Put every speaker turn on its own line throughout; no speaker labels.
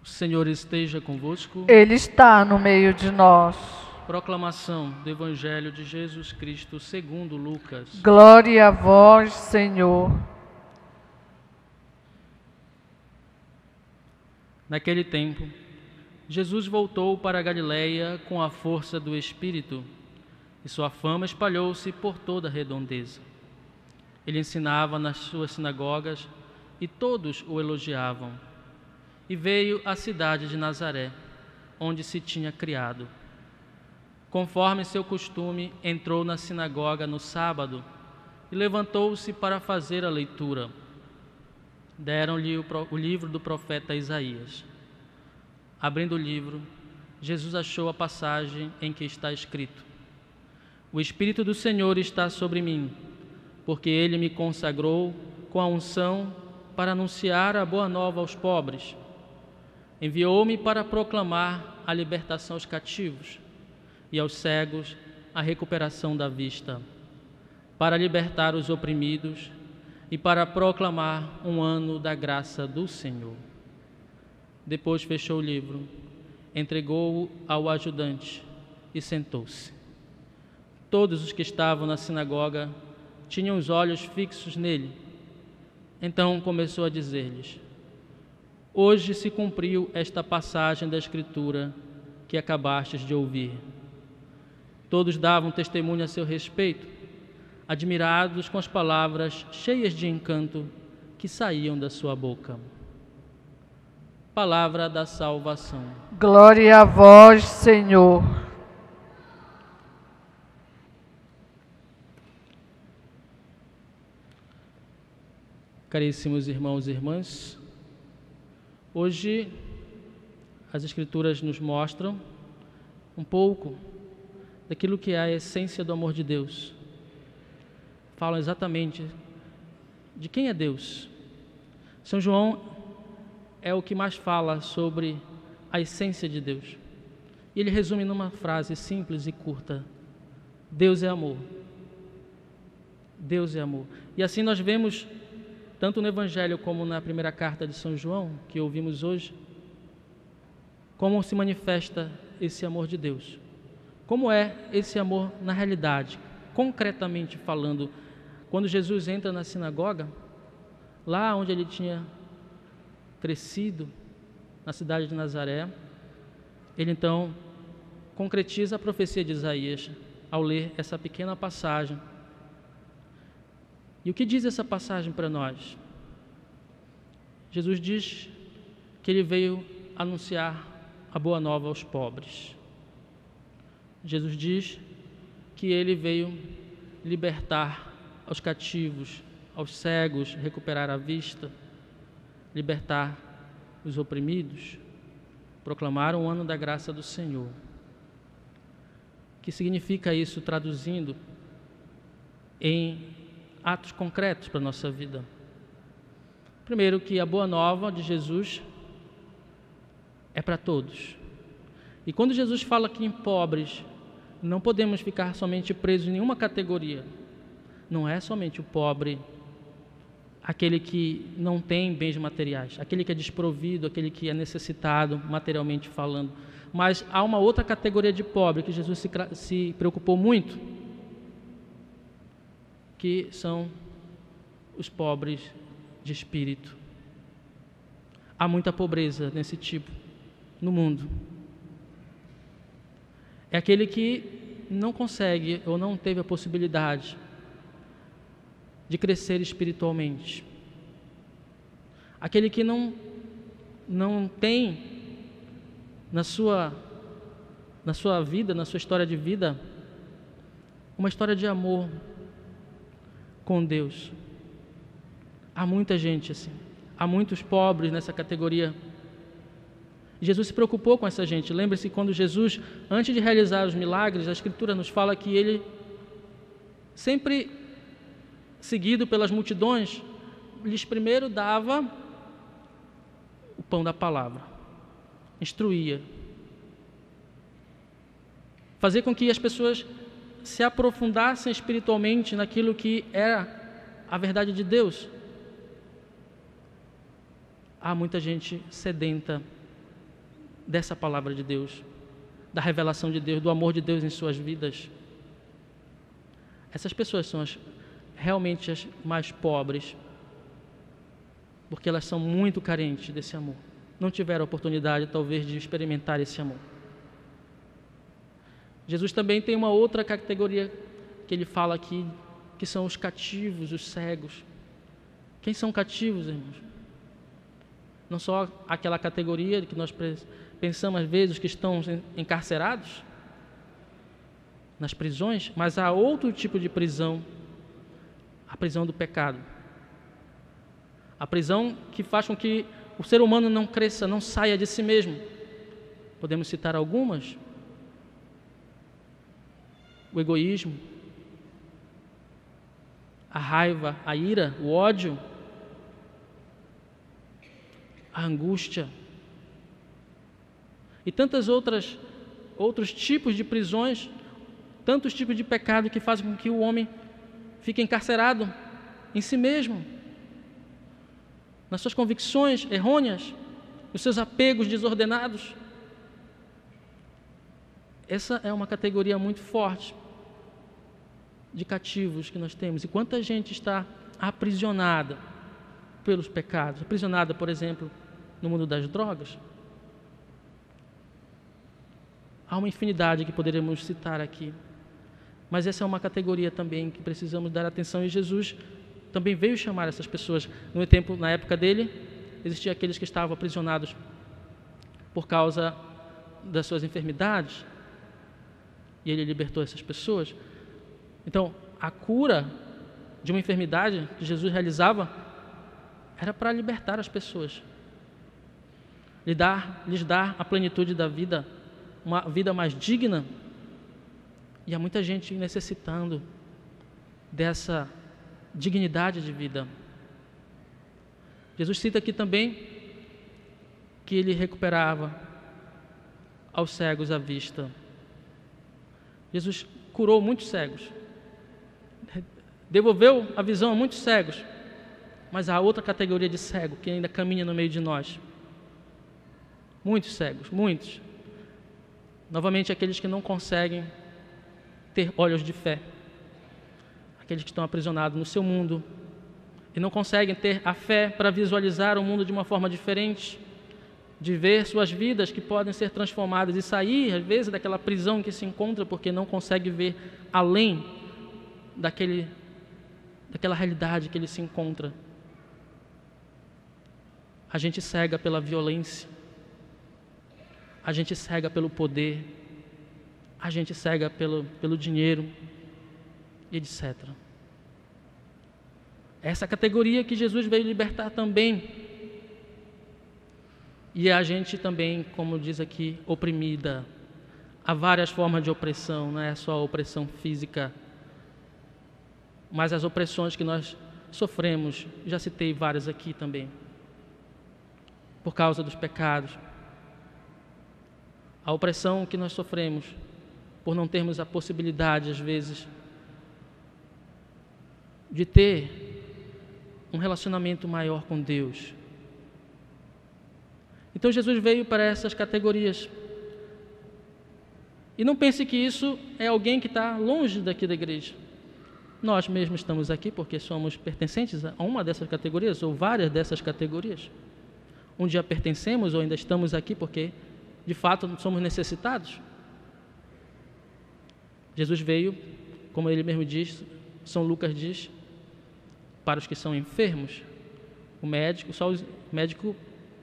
O Senhor esteja convosco.
Ele está no meio de nós.
Proclamação do Evangelho de Jesus Cristo segundo Lucas.
Glória a vós, Senhor.
Naquele tempo, Jesus voltou para a Galiléia com a força do Espírito, e sua fama espalhou-se por toda a redondeza. Ele ensinava nas suas sinagogas, e todos o elogiavam. E veio à cidade de Nazaré, onde se tinha criado. Conforme seu costume, entrou na sinagoga no sábado e levantou-se para fazer a leitura. Deram-lhe o livro do profeta Isaías. Abrindo o livro, Jesus achou a passagem em que está escrito: O Espírito do Senhor está sobre mim, porque Ele me consagrou com a unção para anunciar a boa nova aos pobres. Enviou-me para proclamar a libertação aos cativos e aos cegos a recuperação da vista, para libertar os oprimidos e para proclamar um ano da graça do Senhor. Depois fechou o livro, entregou-o ao ajudante e sentou-se. Todos os que estavam na sinagoga tinham os olhos fixos nele. Então começou a dizer-lhes: Hoje se cumpriu esta passagem da Escritura que acabastes de ouvir. Todos davam testemunho a seu respeito, admirados com as palavras cheias de encanto que saíam da sua boca. Palavra da salvação.
Glória a vós, Senhor.
Caríssimos irmãos e irmãs, hoje as Escrituras nos mostram um pouco daquilo que é a essência do amor de Deus. Falam exatamente de quem é Deus. São João é o que mais fala sobre a essência de Deus. E ele resume numa frase simples e curta: Deus é amor. Deus é amor. E assim nós vemos, tanto no Evangelho como na primeira carta de São João, que ouvimos hoje, como se manifesta esse amor de Deus. Como é esse amor na realidade, concretamente falando. Quando Jesus entra na sinagoga, lá onde ele tinha crescido, na cidade de Nazaré, ele então concretiza a profecia de Isaías ao ler essa pequena passagem. E o que diz essa passagem para nós? Jesus diz que ele veio anunciar a boa nova aos pobres. Jesus diz que ele veio libertar aos cativos, aos cegos, recuperar a vista, libertar os oprimidos, proclamar um ano da graça do Senhor. O que significa isso traduzindo em atos concretos para a nossa vida? Primeiro, que a boa nova de Jesus é para todos. E quando Jesus fala aqui em pobres, não podemos ficar somente presos em nenhuma categoria. Não é somente o pobre, aquele que não tem bens materiais, aquele que é desprovido, aquele que é necessitado materialmente falando. Mas há uma outra categoria de pobre que Jesus se preocupou muito, que são os pobres de espírito. Há muita pobreza nesse tipo no mundo. É aquele que não consegue ou não teve a possibilidade de crescer espiritualmente. Aquele que não tem na sua vida, na sua história de vida, uma história de amor com Deus. Há muita gente assim, há muitos pobres nessa categoria. Jesus se preocupou com essa gente. Lembre-se, quando Jesus, antes de realizar os milagres, a Escritura nos fala que ele, sempre seguido pelas multidões, lhes primeiro dava o pão da palavra, instruía, fazia com que as pessoas se aprofundassem espiritualmente naquilo que era a verdade de Deus. Há muita gente sedenta dessa palavra de Deus, da revelação de Deus, do amor de Deus em suas vidas. Essas pessoas são realmente as mais pobres, porque elas são muito carentes desse amor. Não tiveram a oportunidade, talvez, de experimentar esse amor. Jesus também tem uma outra categoria que ele fala aqui, que são os cativos, os cegos. Quem são cativos, irmãos? Não só aquela categoria que nós pensamos às vezes que estão encarcerados nas prisões, mas há outro tipo de prisão, a prisão do pecado. A prisão que faz com que o ser humano não cresça, não saia de si mesmo. Podemos citar algumas: o egoísmo, a raiva, a ira, o ódio, a angústia e tantas outros tipos de prisões, tantos tipos de pecado que fazem com que o homem fique encarcerado em si mesmo, nas suas convicções errôneas, nos seus apegos desordenados. Essa é uma categoria muito forte de cativos que nós temos. E quanta gente está aprisionada pelos pecados, aprisionada, por exemplo, no mundo das drogas. Há uma infinidade que poderíamos citar aqui, mas essa é uma categoria também que precisamos dar atenção, e Jesus também veio chamar essas pessoas. Na época dele, existiam aqueles que estavam aprisionados por causa das suas enfermidades, e ele libertou essas pessoas. Então, a cura de uma enfermidade que Jesus realizava era para libertar as pessoas, lhes dar a plenitude da vida, uma vida mais digna. E há muita gente necessitando dessa dignidade de vida. Jesus cita aqui também que ele recuperava aos cegos a vista. Jesus curou muitos cegos, devolveu a visão a muitos cegos, mas há outra categoria de cego que ainda caminha no meio de nós. Muitos cegos, muitos. Novamente, aqueles que não conseguem ter olhos de fé, aqueles que estão aprisionados no seu mundo e não conseguem ter a fé para visualizar o mundo de uma forma diferente, de ver suas vidas que podem ser transformadas e sair, às vezes, daquela prisão em que se encontra, porque não consegue ver além daquela realidade que ele se encontra. A gente cega pela violência, a gente cega pelo poder, a gente cega pelo dinheiro, etc. Essa categoria que Jesus veio libertar também. E a gente também, como diz aqui, oprimida. Há várias formas de opressão, não é só a opressão física, mas as opressões que nós sofremos, já citei várias aqui também, por causa dos pecados. A opressão que nós sofremos por não termos a possibilidade, às vezes, de ter um relacionamento maior com Deus. Então Jesus veio para essas categorias. E não pense que isso é alguém que está longe daqui da igreja. Nós mesmos estamos aqui porque somos pertencentes a uma dessas categorias, ou várias dessas categorias. Um dia pertencemos ou ainda estamos aqui porque, de fato, somos necessitados. Jesus veio, como ele mesmo diz, São Lucas diz, para os que são enfermos. O médico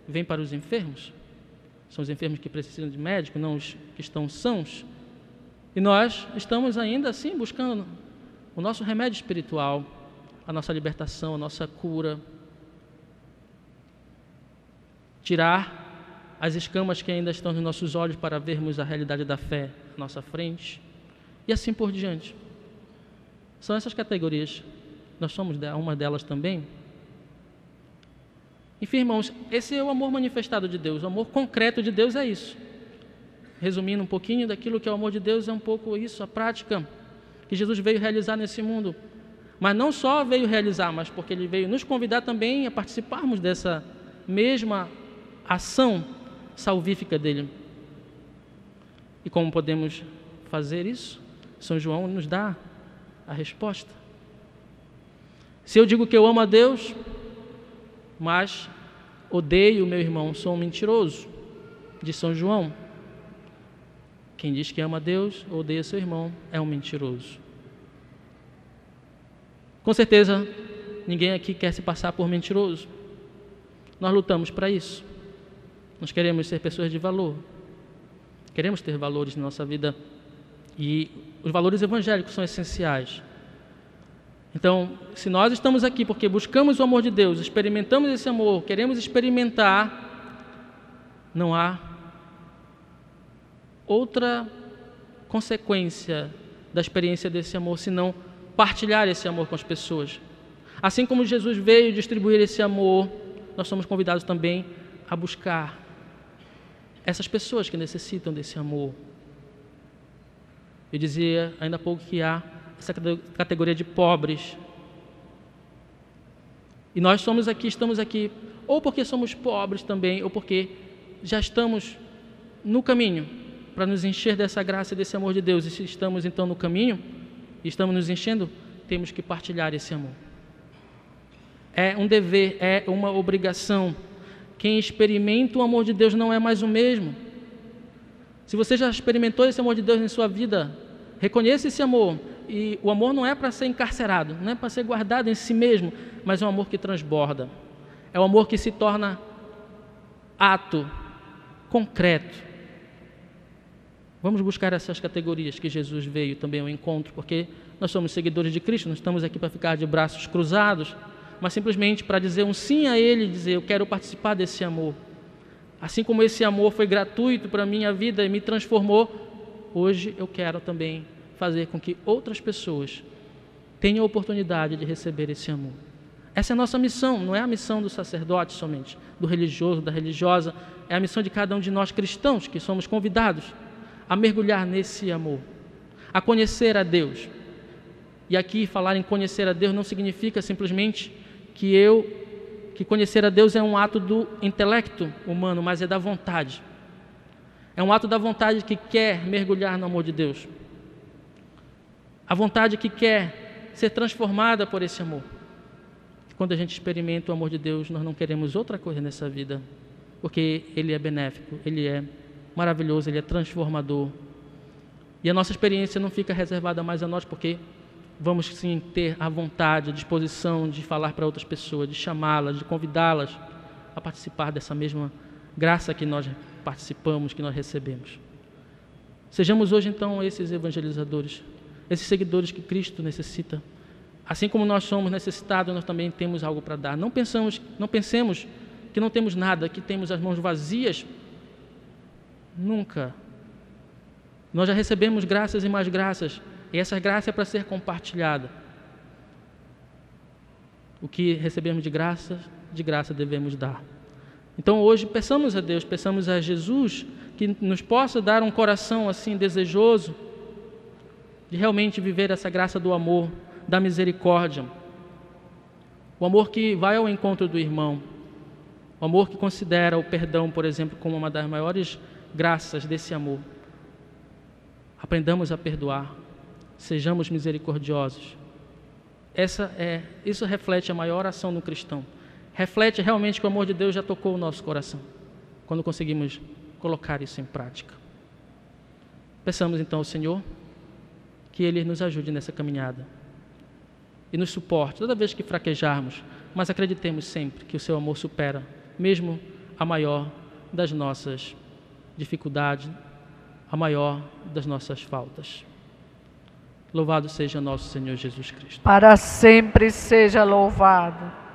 vem para os enfermos. São os enfermos que precisam de médico, não os que estão sãos. E nós estamos ainda assim buscando o nosso remédio espiritual, a nossa libertação, a nossa cura. Tirar as escamas que ainda estão nos nossos olhos para vermos a realidade da fé à nossa frente. E assim por diante. São essas categorias. Nós somos uma delas também. Enfim, irmãos, esse é o amor manifestado de Deus. O amor concreto de Deus é isso. Resumindo um pouquinho daquilo que é o amor de Deus, é um pouco isso, a prática que Jesus veio realizar nesse mundo. Mas não só veio realizar, mas porque Ele veio nos convidar também a participarmos dessa mesma ação salvífica dele. E como podemos fazer isso? São João nos dá a resposta. Se eu digo que eu amo a Deus, mas odeio o meu irmão, sou um mentiroso, diz São João. Quem diz que ama a Deus, odeia seu irmão, é um mentiroso. Com certeza, ninguém aqui quer se passar por mentiroso. Nós lutamos para isso. Nós queremos ser pessoas de valor. Queremos ter valores na nossa vida. E os valores evangélicos são essenciais. Então, se nós estamos aqui porque buscamos o amor de Deus, experimentamos esse amor, queremos experimentar, não há outra consequência da experiência desse amor, senão partilhar esse amor com as pessoas. Assim como Jesus veio distribuir esse amor, nós somos convidados também a buscar essas pessoas que necessitam desse amor. Eu dizia ainda há pouco que há essa categoria de pobres. E nós estamos aqui, ou porque somos pobres também, ou porque já estamos no caminho para nos encher dessa graça e desse amor de Deus. E se estamos então no caminho e estamos nos enchendo, temos que partilhar esse amor. É um dever, é uma obrigação. Quem experimenta o amor de Deus não é mais o mesmo. Se você já experimentou esse amor de Deus em sua vida, reconheça esse amor. E o amor não é para ser encarcerado, não é para ser guardado em si mesmo, mas é um amor que transborda. É um amor que se torna ato concreto. Vamos buscar essas categorias que Jesus veio também ao encontro, porque nós somos seguidores de Cristo, não estamos aqui para ficar de braços cruzados, mas simplesmente para dizer um sim a Ele, dizer eu quero participar desse amor. Assim como esse amor foi gratuito para a minha vida e me transformou, hoje eu quero também fazer com que outras pessoas tenham a oportunidade de receber esse amor. Essa é a nossa missão, não é a missão do sacerdote somente, do religioso, da religiosa, é a missão de cada um de nós cristãos, que somos convidados a mergulhar nesse amor, a conhecer a Deus. E aqui falar em conhecer a Deus não significa simplesmente que conhecer a Deus é um ato do intelecto humano, mas é da vontade. É um ato da vontade que quer mergulhar no amor de Deus. A vontade que quer ser transformada por esse amor. Quando a gente experimenta o amor de Deus, nós não queremos outra coisa nessa vida, porque Ele é benéfico, Ele é maravilhoso, Ele é transformador. E a nossa experiência não fica reservada mais a nós, porque vamos sim ter a vontade, a disposição de falar para outras pessoas, de chamá-las, de convidá-las a participar dessa mesma graça que nós participamos, que nós recebemos. Sejamos hoje então esses evangelizadores, esses seguidores que Cristo necessita. Assim como nós somos necessitados, nós também temos algo para dar. Não pensemos que não temos nada, que temos as mãos vazias. Nunca. Nós já recebemos graças e mais graças, e essa graça é para ser compartilhada. O que recebemos de graça devemos dar. Então hoje peçamos a Deus, peçamos a Jesus que nos possa dar um coração assim desejoso de realmente viver essa graça do amor, da misericórdia. O amor que vai ao encontro do irmão. O amor que considera o perdão, por exemplo, como uma das maiores graças desse amor. Aprendamos a perdoar. Sejamos misericordiosos. Isso reflete a maior ação do cristão. Reflete realmente que o amor de Deus já tocou o nosso coração, quando conseguimos colocar isso em prática. Peçamos então ao Senhor que Ele nos ajude nessa caminhada e nos suporte toda vez que fraquejarmos, mas acreditemos sempre que o Seu amor supera, mesmo a maior das nossas dificuldades, a maior das nossas faltas. Louvado seja nosso Senhor Jesus Cristo.
Para sempre seja louvado.